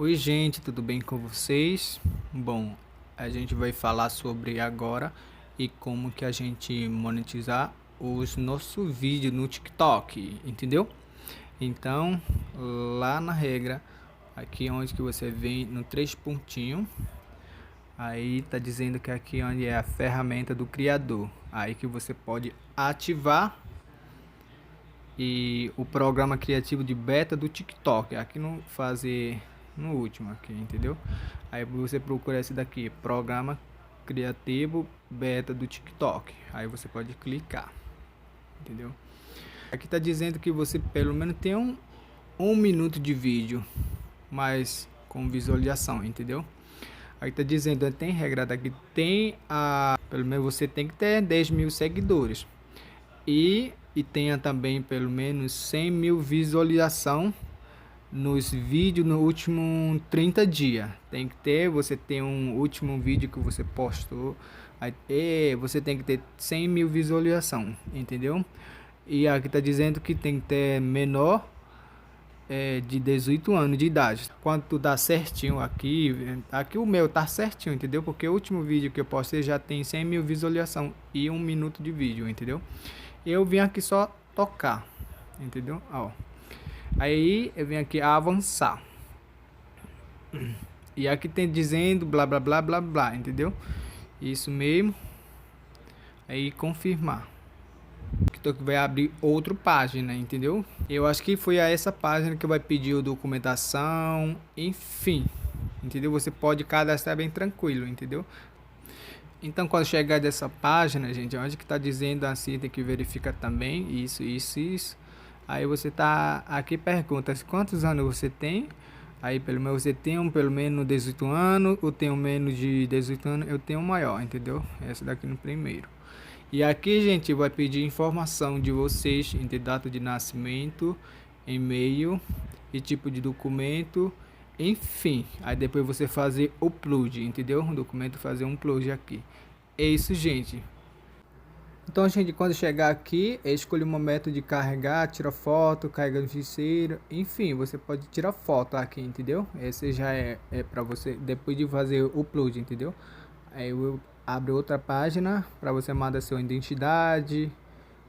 Oi, gente, tudo bem com vocês? Bom, a gente vai falar sobre agora e como que a gente monetizar os nossos vídeos no TikTok, entendeu? Então, lá na regra, aqui onde que você vem no três pontinhos, aí tá dizendo que aqui onde é a ferramenta do criador, aí que você pode ativar e o programa criativo de beta do TikTok. Aqui no fazer no último aqui, entendeu? Aí você procura esse daqui, programa criativo beta do TikTok. Aí você pode clicar, entendeu? Aqui tá dizendo que você pelo menos tem um minuto de vídeo, mas com visualização, entendeu? Aí tá dizendo, tem regra daqui, tem pelo menos você tem que ter 10 mil seguidores e tenha também pelo menos 100 mil visualização nos vídeos no último 30 dias. Tem que ter, você tem um último vídeo que você postou, aí, você tem que ter 100 mil visualização, entendeu? E aqui tá dizendo que tem que ter menor de 18 anos de idade. Quando tu dá certinho aqui o meu tá certinho, entendeu? Porque o último vídeo que eu postei já tem 100 mil visualização e um minuto de vídeo, entendeu? Eu vim aqui só tocar, entendeu? Ó. Aí eu vim aqui avançar. E aqui tem dizendo blá blá blá blá blá, entendeu? Isso mesmo. Aí confirmar. TikTok vai abrir outra página, entendeu? Eu acho que foi a essa página que vai pedir a documentação, enfim, entendeu? Você pode cadastrar bem tranquilo, entendeu? Então, quando chegar dessa página, gente, onde que tá dizendo assim, tem que verificar também isso. Aí você tá aqui, pergunta quantos anos você tem. Aí pelo menos você tem pelo menos 18 anos, ou tem menos de 18 anos, eu tenho maior, entendeu? Essa daqui no primeiro. E aqui, gente, vai pedir informação de vocês, entre data de nascimento, e-mail e tipo de documento, enfim. Aí depois você fazer upload, entendeu? O documento fazer um upload aqui. É isso, gente. Então, gente, quando chegar aqui, escolha o momento de carregar, tira foto, carrega no ficheiro, enfim, você pode tirar foto aqui, entendeu? Esse já é para você, depois de fazer o upload, entendeu? Aí eu abro outra página para você mandar sua identidade,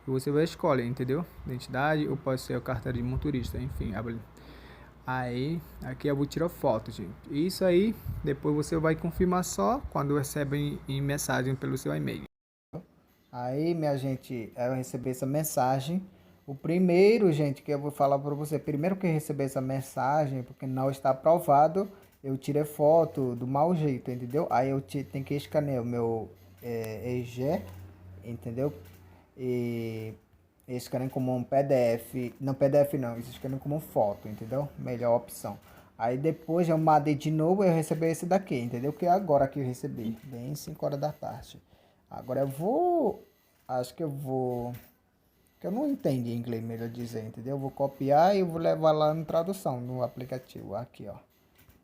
e você vai escolher, entendeu? Identidade, ou pode ser a carteira de motorista, enfim, abre. Aí, aqui eu vou tirar foto, gente. Isso aí, depois você vai confirmar só quando recebe em mensagem pelo seu e-mail. Aí, minha gente, eu recebi essa mensagem. O primeiro, gente, que eu vou falar para você, primeiro que eu recebi essa mensagem, porque não está aprovado, eu tirei foto do mau jeito, entendeu? Aí eu tenho que escanear o meu EG, entendeu? E escaneio como um PDF, não PDF não, escaneio como foto, entendeu? Melhor opção. Aí depois eu mandei de novo e eu recebi esse daqui, entendeu? Que é agora que eu recebi, bem 5 horas da tarde. Agora eu vou, acho que eu vou, que eu não entendi inglês, melhor dizer, entendeu? Eu vou copiar e vou levar lá na tradução no aplicativo, aqui ó.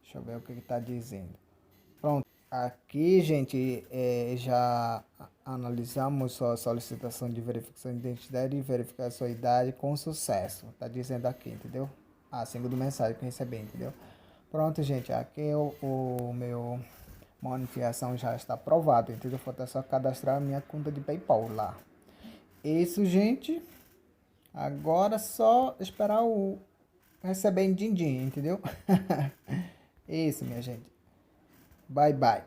Deixa eu ver o que está dizendo. Pronto, aqui gente, já analisamos sua solicitação de verificação de identidade e verificar sua idade com sucesso. Tá dizendo aqui, entendeu? A segunda mensagem que eu recebi, entendeu? Pronto, gente, aqui o meu monetização já está aprovado, entendeu? Falta só cadastrar a minha conta de PayPal lá. Isso, gente. Agora só esperar o receber em din-din, entendeu? Isso, minha gente. Bye, bye.